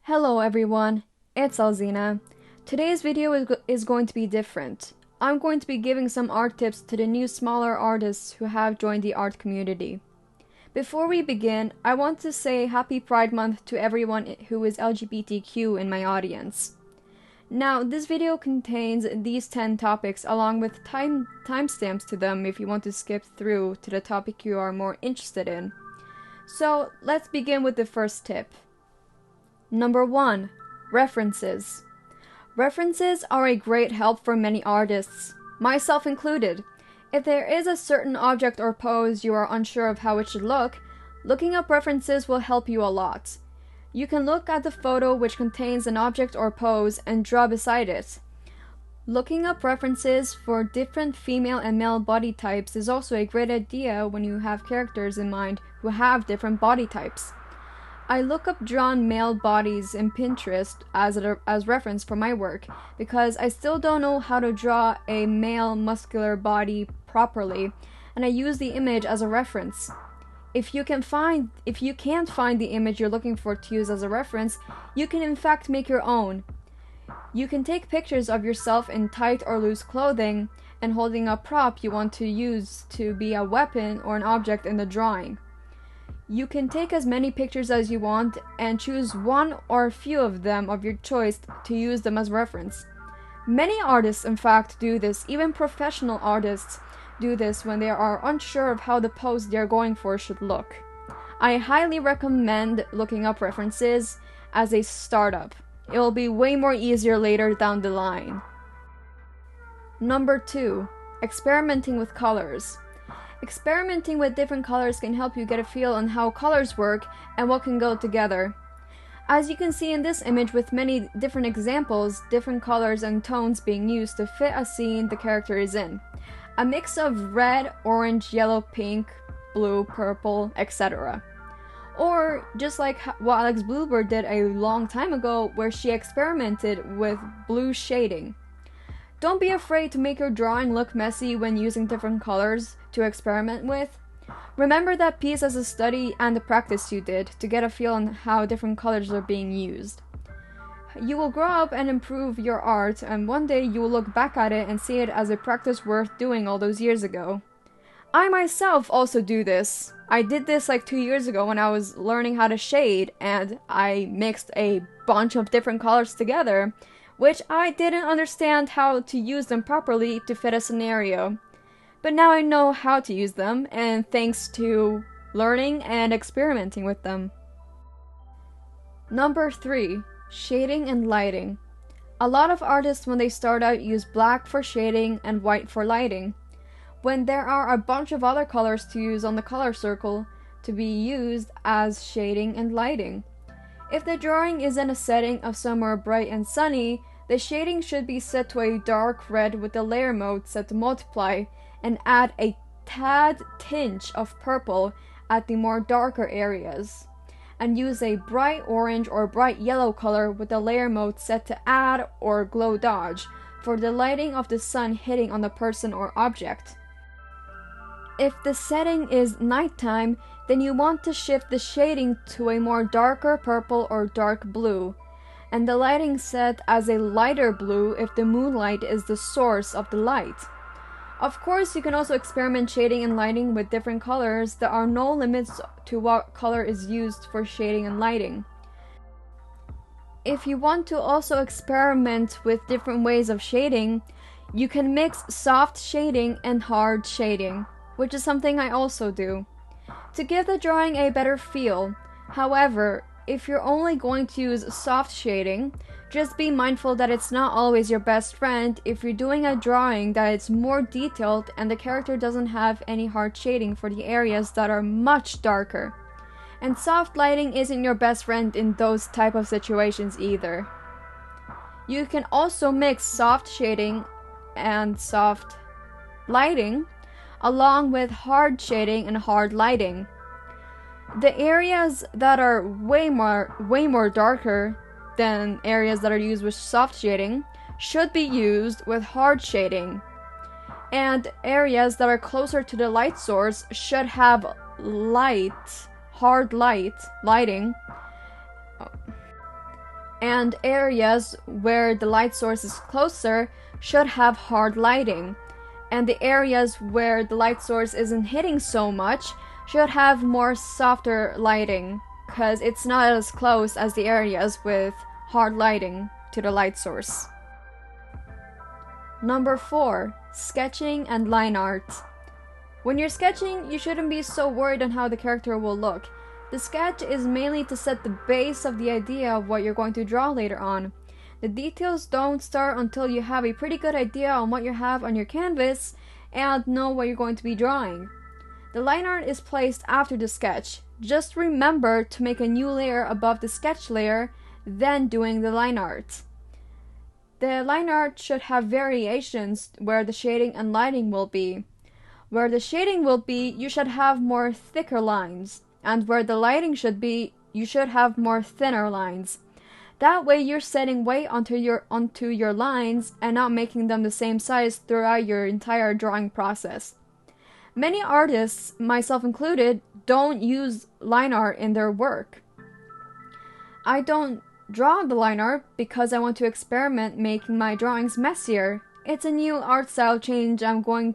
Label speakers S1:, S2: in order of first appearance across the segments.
S1: Hello everyone, it's Alzina. Today's video is going to be different. I'm going to be giving some art tips to the new smaller artists who have joined the art community. Before we begin, I want to say Happy Pride Month to everyone who is LGBTQ in my audience. Now, this video contains these 10 topics along with timestamps to them if you want to skip through to the topic you are more interested in. So, let's begin with the first tip. Number 1. References. References are a great help for many artists, myself included. If there is a certain object or pose you are unsure of how it should look, looking up references will help you a lot. You can look at the photo which contains an object or pose and draw beside it. Looking up references for different female and male body types is also a great idea when you have characters in mind who have different body types. I look up drawn male bodies in Pinterest as reference for my work because I still don't know how to draw a male muscular body properly, and I use the image as a reference. If you can't find the image you're looking for to use as a reference, you can in fact make your own. You can take pictures of yourself in tight or loose clothing and holding a prop you want to use to be a weapon or an object in the drawing. You can take as many pictures as you want and choose one or a few of them of your choice to use them as reference. Many artists in fact do this, even professional artists do this when they are unsure of how the pose they are going for should look. I highly recommend looking up references as a startup. It will be way more easier later down the line. Number 2. Experimenting with colors. Experimenting with different colors can help you get a feel on how colors work and what can go together. As you can see in this image with many different examples, different colors and tones being used to fit a scene the character is in. A mix of red, orange, yellow, pink, blue, purple, etc. Or just like what Alex Bluebird did a long time ago where she experimented with blue shading. Don't be afraid to make your drawing look messy when using different colors to experiment with. Remember that piece as a study and the practice you did to get a feel on how different colors are being used. You will grow up and improve your art, and one day you will look back at it and see it as a practice worth doing all those years ago. I myself also do this. I did this like 2 years ago when I was learning how to shade, and I mixed a bunch of different colors together, which I didn't understand how to use them properly to fit a scenario. But now I know how to use them, and thanks to learning and experimenting with them. Number 3. Shading and lighting. A lot of artists when they start out use black for shading and white for lighting, when there are a bunch of other colors to use on the color circle to be used as shading and lighting. If the drawing is in a setting of somewhere bright and sunny, the shading should be set to a dark red with the layer mode set to multiply, and add a tad tinge of purple at the more darker areas. And use a bright orange or bright yellow color with the layer mode set to add or glow dodge for the lighting of the sun hitting on the person or object. If the setting is nighttime, then you want to shift the shading to a more darker purple or dark blue, and the lighting set as a lighter blue if the moonlight is the source of the light. Of course, you can also experiment shading and lighting with different colors. There are no limits to what color is used for shading and lighting. If you want to also experiment with different ways of shading, you can mix soft shading and hard shading, which is something I also do, to give the drawing a better feel. However, if you're only going to use soft shading, just be mindful that it's not always your best friend if you're doing a drawing that is more detailed and the character doesn't have any hard shading for the areas that are much darker. And soft lighting isn't your best friend in those type of situations either. You can also mix soft shading and soft lighting along with hard shading and hard lighting. The areas that are way more darker than areas that are used with soft shading should be used with hard shading, and areas that are closer to the light source should have hard lighting and areas where the light source is closer should have hard lighting, and the areas where the light source isn't hitting so much should have more softer lighting, because it's not as close as the areas with hard lighting to the light source. Number 4. Sketching and line art. When you're sketching, you shouldn't be so worried on how the character will look. The sketch is mainly to set the base of the idea of what you're going to draw later on. The details don't start until you have a pretty good idea on what you have on your canvas and know what you're going to be drawing. The line art is placed after the sketch. Just remember to make a new layer above the sketch layer, then doing the line art. The line art should have variations where the shading and lighting will be. Where the shading will be, you should have more thicker lines, and where the lighting should be, you should have more thinner lines. That way you're setting weight onto your lines and not making them the same size throughout your entire drawing process. Many artists, myself included, don't use line art in their work. I don't draw the line art because I want to experiment making my drawings messier. It's a new art style change I'm going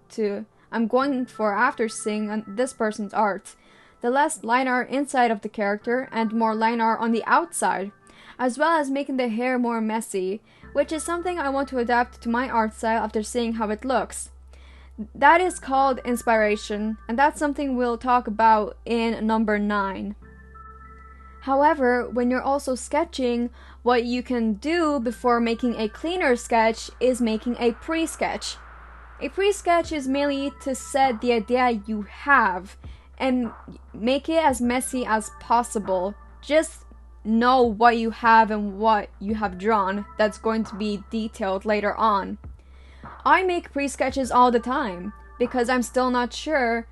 S1: for after seeing this person's art. The less line art inside of the character and more line art on the outside, as well as making the hair more messy, which is something I want to adapt to my art style after seeing how it looks. That is called inspiration, and that's something we'll talk about in number 9. However, when you're also sketching, what you can do before making a cleaner sketch is making a pre-sketch. A pre-sketch is mainly to set the idea you have and make it as messy as possible. Just know what you have and what you have drawn that's going to be detailed later on. I make pre-sketches all the time because I'm still not sure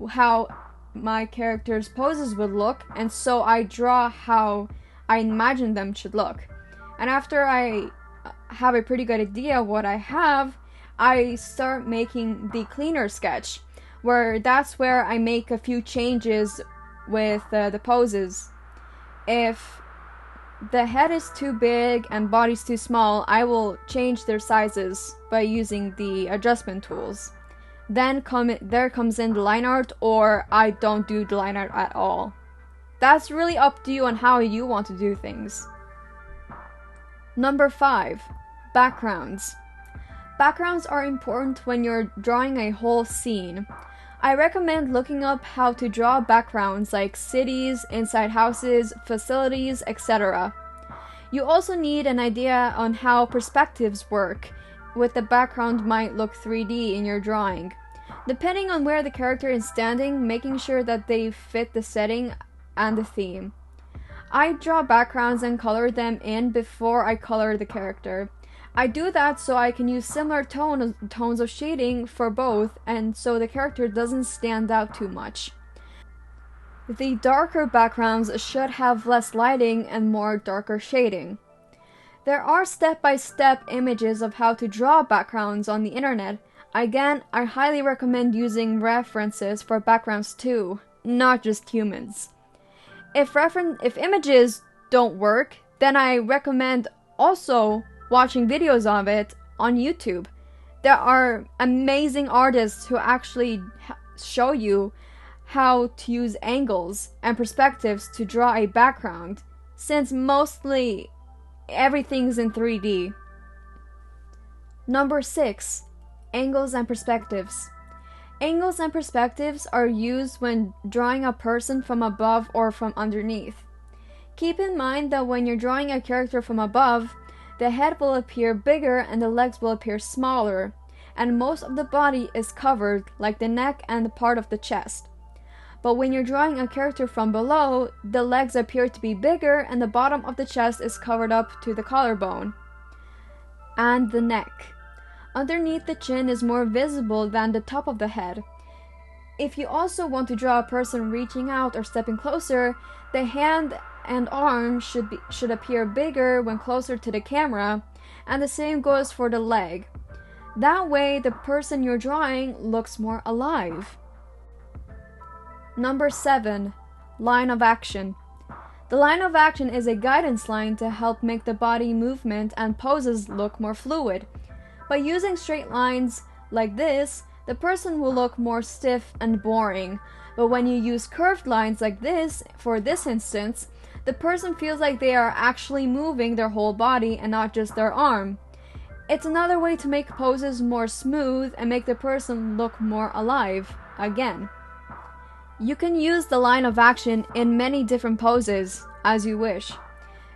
S1: how my character's poses would look, and so I draw how I imagine them should look. And after I have a pretty good idea of what I have, I start making the cleaner sketch, where that's where I make a few changes with the poses. If the head is too big and body's too small, I will change their sizes by using the adjustment tools. Then there comes in the line art, or I don't do the line art at all. That's really up to you on how you want to do things. Number 5. Backgrounds. Backgrounds are important when you're drawing a whole scene. I recommend looking up how to draw backgrounds like cities, inside houses, facilities, etc. You also need an idea on how perspectives work, with the background might look 3D in your drawing. Depending on where the character is standing, making sure that they fit the setting and the theme. I draw backgrounds and color them in before I color the character. I do that so I can use similar tones of shading for both, and so the character doesn't stand out too much. The darker backgrounds should have less lighting and more darker shading. There are step-by-step images of how to draw backgrounds on the internet. Again, I highly recommend using references for backgrounds too, not just humans. If images don't work, then I recommend also watching videos of it on YouTube. There are amazing artists who actually show you how to use angles and perspectives to draw a background, since mostly everything's in 3D. Number 6. Angles and perspectives. Angles and perspectives are used when drawing a person from above or from underneath. Keep in mind that when you're drawing a character from above, the head will appear bigger and the legs will appear smaller, and most of the body is covered, like the neck and the part of the chest. But when you're drawing a character from below, the legs appear to be bigger and the bottom of the chest is covered up to the collarbone and the neck. Underneath the chin is more visible than the top of the head. If you also want to draw a person reaching out or stepping closer, the hand and arm should appear bigger when closer to the camera, and the same goes for the leg. That way, the person you're drawing looks more alive. Number 7. Line of action. The line of action is a guidance line to help make the body movement and poses look more fluid. By using straight lines like this, the person will look more stiff and boring. But when you use curved lines like this, for this instance, the person feels like they are actually moving their whole body and not just their arm. It's another way to make poses more smooth and make the person look more alive, again. You can use the line of action in many different poses, as you wish.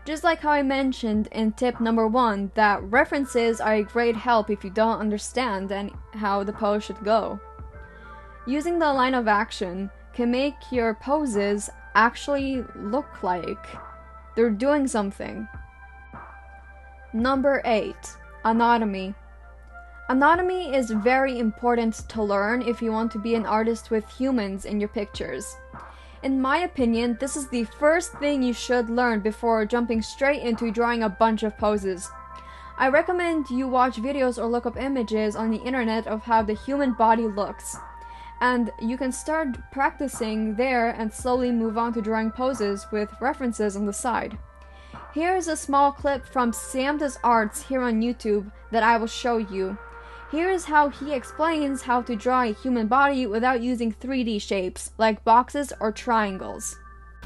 S1: Just like how I mentioned in tip number 1, that references are a great help if you don't understand and how the pose should go. Using the line of action can make your poses actually look like they're doing something. Number 8, anatomy. Anatomy is very important to learn if you want to be an artist with humans in your pictures. In my opinion, this is the first thing you should learn before jumping straight into drawing a bunch of poses. I recommend you watch videos or look up images on the internet of how the human body looks. And you can start practicing there and slowly move on to drawing poses with references on the side. Here is a small clip from Sam Does Arts here on YouTube that I will show you. Here is how he explains how to draw a human body without using 3D shapes, like boxes or triangles.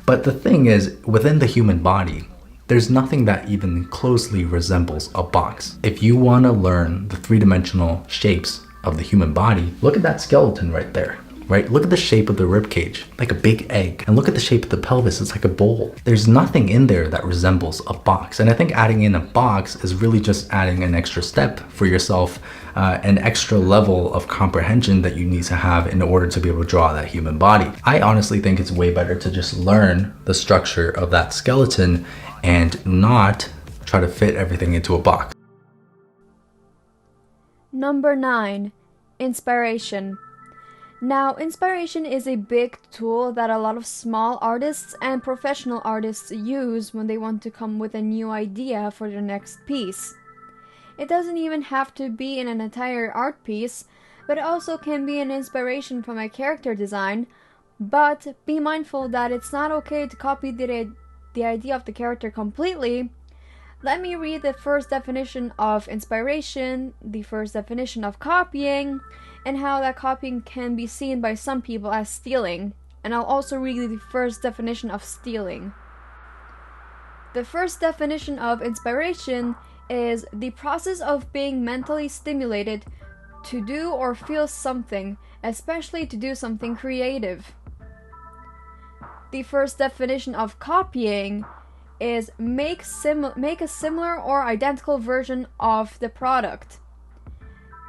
S2: But the thing is, within the human body, there's nothing that even closely resembles a box. If you want to learn the three-dimensional shapes of the human body, look at that skeleton right there. Right? Look at the shape of the rib cage, like a big egg. And look at the shape of the pelvis, it's like a bowl. There's nothing in there that resembles a box. And I think adding in a box is really just adding an extra step for yourself, an extra level of comprehension that you need to have in order to be able to draw that human body. I honestly think it's way better to just learn the structure of that skeleton and not try to fit everything into a box.
S1: Number 9, inspiration. Now, inspiration is a big tool that a lot of small artists and professional artists use when they want to come with a new idea for their next piece. It doesn't even have to be in an entire art piece, but it also can be an inspiration from a character design, but be mindful that it's not okay to copy the idea of the character completely. Let me read the first definition of inspiration, the first definition of copying, and how that copying can be seen by some people as stealing. And I'll also read the first definition of stealing. The first definition of inspiration is the process of being mentally stimulated to do or feel something, especially to do something creative. The first definition of copying is make a similar or identical version of the product.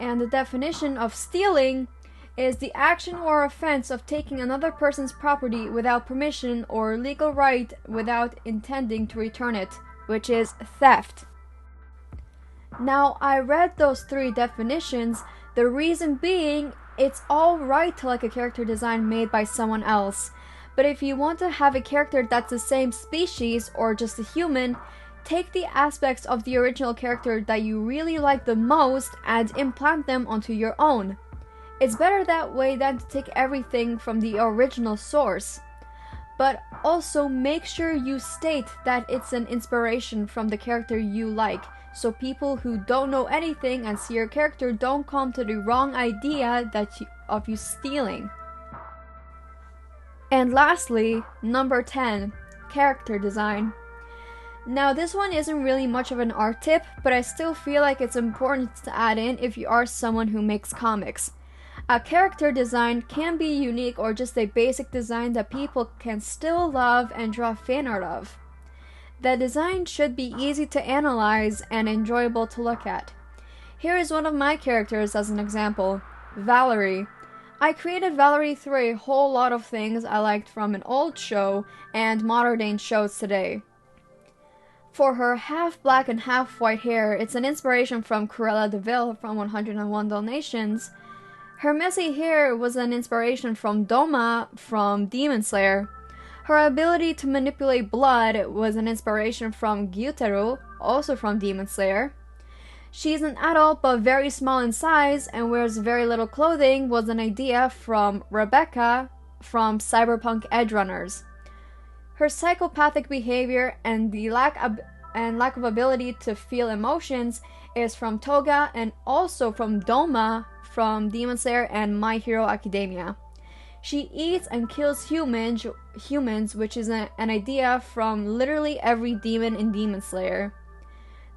S1: And the definition of stealing is the action or offense of taking another person's property without permission or legal right without intending to return it, which is theft. Now, I read those 3 definitions, the reason being it's all right to like a character design made by someone else. But if you want to have a character that's the same species or just a human, take the aspects of the original character that you really like the most and implant them onto your own. It's better that way than to take everything from the original source. But also make sure you state that it's an inspiration from the character you like, so people who don't know anything and see your character don't come to the wrong idea of you stealing. And lastly, number 10, character design. Now, this one isn't really much of an art tip, but I still feel like it's important to add in if you are someone who makes comics. A character design can be unique or just a basic design that people can still love and draw fan art of. The design should be easy to analyze and enjoyable to look at. Here is one of my characters as an example, Valerie. I created Valerie through a whole lot of things I liked from an old show and modern day shows today. For her half black and half white hair, it's an inspiration from Cruella de Vil from 101 Dalmatians. Her messy hair was an inspiration from Doma from Demon Slayer. Her ability to manipulate blood was an inspiration from Gyutaro, also from Demon Slayer. She's an adult but very small in size and wears very little clothing was an idea from Rebecca from Cyberpunk Edgerunners. Her psychopathic behavior and the lack of ability to feel emotions is from Toga and also from Doma from Demon Slayer and My Hero Academia. She eats and kills humans, which is an idea from literally every demon in Demon Slayer.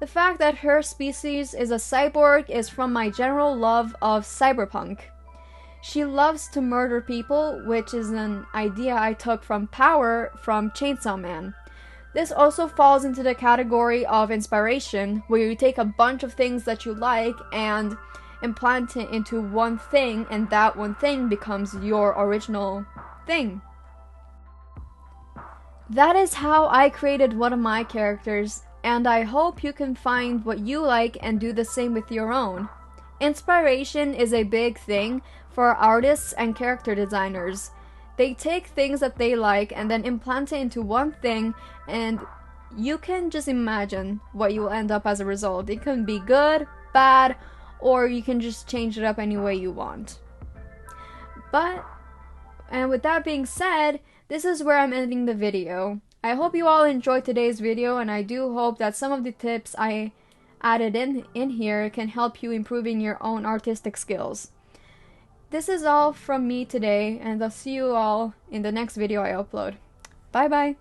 S1: The fact that her species is a cyborg is from my general love of cyberpunk. She loves to murder people, which is an idea I took from Power from Chainsaw Man. This also falls into the category of inspiration, where you take a bunch of things that you like and implant it into one thing, and that one thing becomes your original thing. That is how I created one of my characters, and I hope you can find what you like and do the same with your own. Inspiration is a big thing for artists and character designers. They take things that they like and then implant it into one thing, and you can just imagine what you will end up as a result. It can be good, bad, or you can just change it up any way you want. And with that being said, this is where I'm ending the video. I hope you all enjoyed today's video, and I do hope that some of the tips I added in here can help you improving your own artistic skills. This is all from me today, and I'll see you all in the next video I upload. Bye bye!